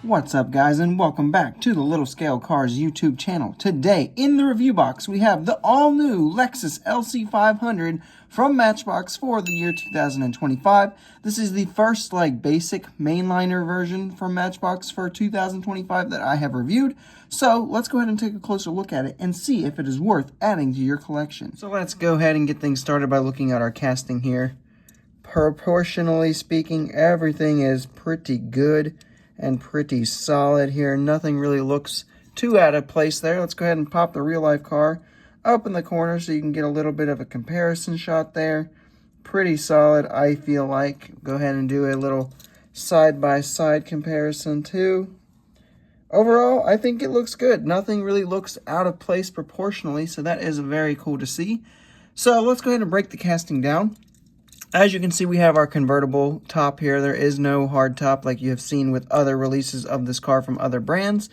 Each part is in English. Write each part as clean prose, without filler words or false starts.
What's up, guys, and welcome back to the Little Scale Cars YouTube channel. Today, in the review box, we have the all-new Lexus LC500 from Matchbox for the year 2025. This is the first, basic mainliner version from Matchbox for 2025 that I have reviewed. So, let's go ahead and take a closer look at it and see if it is worth adding to your collection. So, let's go ahead and get things started by looking at our casting here. Proportionally speaking, everything is pretty good and pretty solid here. Nothing really looks too out of place there. Let's go ahead and pop the real life car up in the corner so you can get a little bit of a comparison shot there. Pretty solid, I feel like. Go ahead and do a little side-by-side comparison too. Overall, I think it looks good. Nothing really looks out of place proportionally, so that is very cool to see. So let's go ahead and break the casting down. As you can see, we have our convertible top here. There is no hard top like you have seen with other releases of this car from other brands.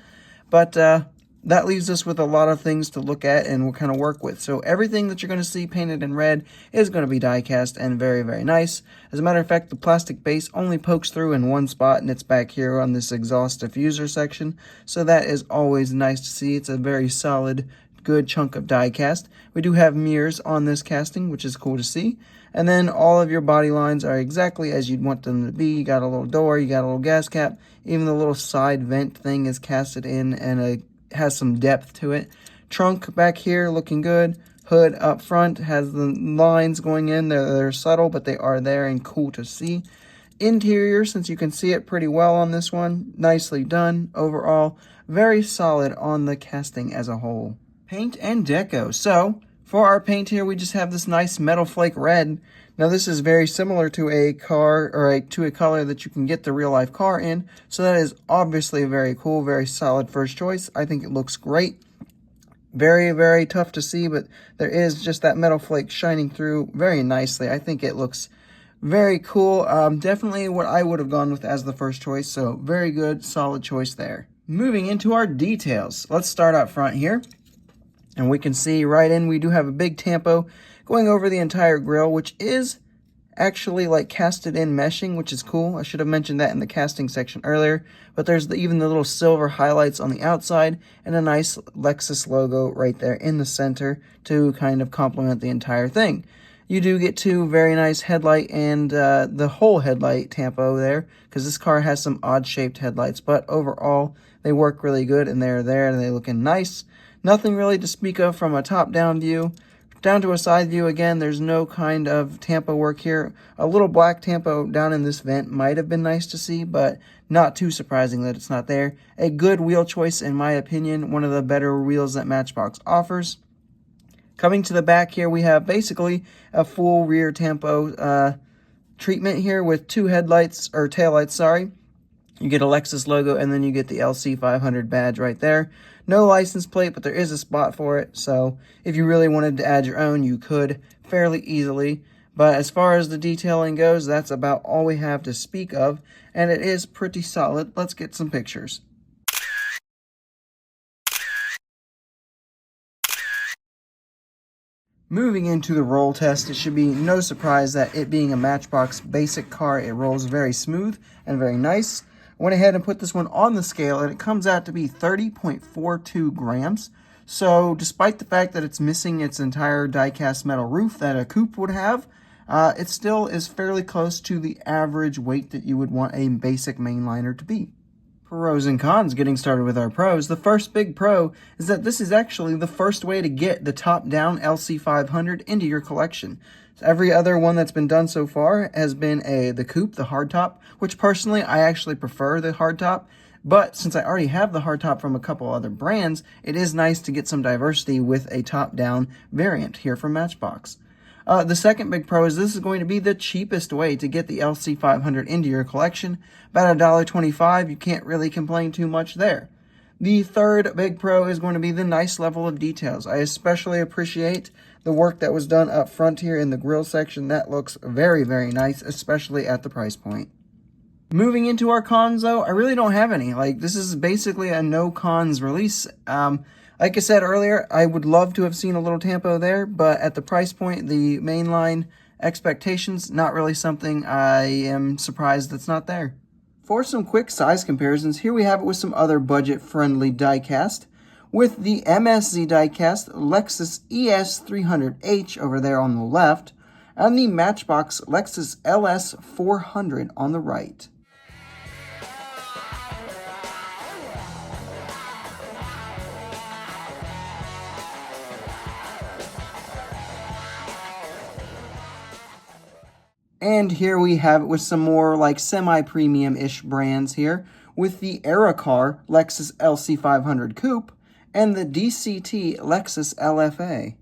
But that leaves us with a lot of things to look at and we'll kind of work with. So everything that you're going to see painted in red is going to be die cast and very, very nice. As a matter of fact, the plastic base only pokes through in one spot, and it's back here on this exhaust diffuser section. So that is always nice to see. It's a very solid, good chunk of die cast. We do have mirrors on this casting, which is cool to see. And then all of your body lines are exactly as you'd want them to be. You got a little door, you got a little gas cap, even the little side vent thing is casted in and has some depth to it. Trunk back here looking good. Hood up front has the lines going in. They're subtle, but they are there and cool to see. Interior, since you can see it pretty well on this one, nicely done. Overall, very solid on the casting as a whole. Paint and deco. So, for our paint here, we just have this nice metal flake red. Now this is very similar to a car, or to a color that you can get the real life car in. So that is obviously very cool, very solid first choice. I think it looks great. Very, very tough to see, but there is just that metal flake shining through very nicely. I think it looks very cool. Definitely what I would have gone with as the first choice. So very good, solid choice there. Moving into our details. Let's start out front here. And we can see right in, we do have a big tampo going over the entire grille, which is actually like casted in meshing, which is cool. I should have mentioned that in the casting section earlier. But there's even the little silver highlights on the outside and a nice Lexus logo right there in the center to kind of complement the entire thing. You do get two very nice headlight and the whole headlight tampo there, because this car has some odd-shaped headlights. But overall, they work really good, and they're there, and they looking nice. Nothing really to speak of from a top-down view. Down to a side view, again, there's no kind of tampo work here. A little black tampo down in this vent might have been nice to see, but not too surprising that it's not there. A good wheel choice, in my opinion, one of the better wheels that Matchbox offers. Coming to the back here, we have basically a full rear tampo treatment here with two headlights, or taillights, sorry. You get a Lexus logo, and then you get the LC500 badge right there. No license plate, but there is a spot for it. So if you really wanted to add your own, you could fairly easily. But as far as the detailing goes, that's about all we have to speak of. And it is pretty solid. Let's get some pictures. Moving into the roll test, it should be no surprise that it being a Matchbox basic car, it rolls very smooth and very nice. I went ahead and put this one on the scale, and it comes out to be 30.42 grams. So despite the fact that it's missing its entire die-cast metal roof that a coupe would have, it still is fairly close to the average weight that you would want a basic mainliner to be. Pros and cons, getting started with our pros. The first big pro is that this is actually the first way to get the top-down LC500 into your collection. Every other one that's been done so far has been the coupe, the hardtop, which personally I actually prefer the hardtop. But since I already have the hardtop from a couple other brands, it is nice to get some diversity with a top-down variant here from Matchbox. The second big pro is this is going to be the cheapest way to get the LC500 into your collection. About $1.25, you can't really complain too much there. The third big pro is going to be the nice level of details. I especially appreciate the work that was done up front here in the grille section. That looks very, very nice, especially at the price point. Moving into our cons, though, I really don't have any. This is basically a no cons release. Like I said earlier, I would love to have seen a little tampo there, but at the price point, the mainline expectations, not really something I am surprised that's not there. For some quick size comparisons, here we have it with some other budget-friendly diecast. With the MSZ diecast, Lexus ES300H over there on the left, and the Matchbox Lexus LS500 on the right. And here we have it with some more like semi-premium-ish brands here with the Era Car Lexus LC500 Coupe and the DCT Lexus LFA.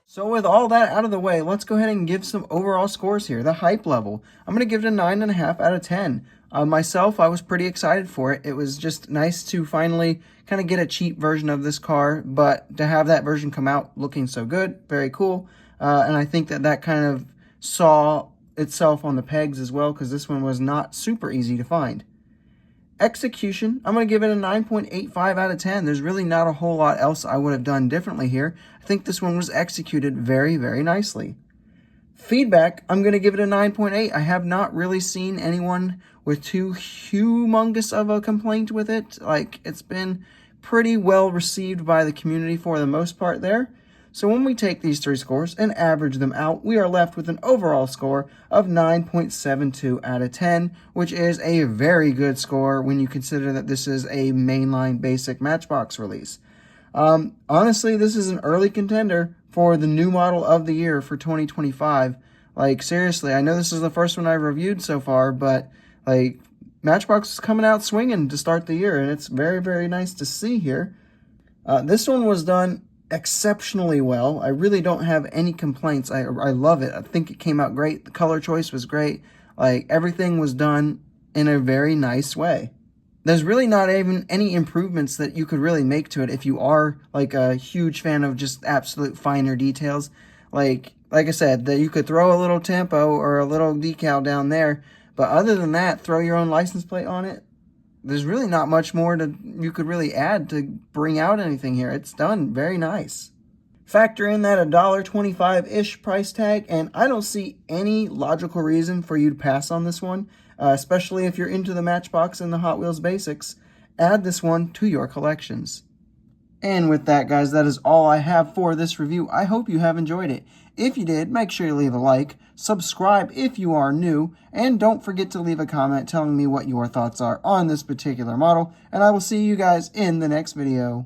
So with all that out of the way, let's go ahead and give some overall scores here. The hype level, I'm going to give it a 9.5 out of 10. Myself, I was pretty excited for it. It was just nice to finally kind of get a cheap version of this car, but to have that version come out looking so good, very cool. And I think that kind of saw itself on the pegs as well, because this one was not super easy to find. Execution, I'm going to give it a 9.85 out of 10. There's really not a whole lot else I would have done differently here. I think this one was executed very, very nicely. Feedback, I'm going to give it a 9.8. I have not really seen anyone with too humongous of a complaint with it. Like, it's been pretty well received by the community for the most part there. So when we take these three scores and average them out, we are left with an overall score of 9.72 out of 10, which is a very good score when you consider that this is a mainline basic Matchbox release. Honestly, this is an early contender for the new model of the year for 2025. Like, seriously, I know this is the first one I've reviewed so far, but like, Matchbox is coming out swinging to start the year, and it's very, very nice to see here. This one was done exceptionally well. I really don't have any complaints. I love it. I think it came out great. The color choice was great. Like, everything was done in a very nice way. There's really not even any improvements that you could really make to it if you are like a huge fan of just absolute finer details. Like I said, that you could throw a little tempo or a little decal down there, but other than that, throw your own license plate on it. There's really not much more you could really add to bring out anything here. It's done very nice. Factor in that $1.25-ish price tag, and I don't see any logical reason for you to pass on this one, especially if you're into the Matchbox and the Hot Wheels basics. Add this one to your collections. And with that, guys, that is all I have for this review. I hope you have enjoyed it. If you did, make sure you leave a like, subscribe if you are new, and don't forget to leave a comment telling me what your thoughts are on this particular model, and I will see you guys in the next video.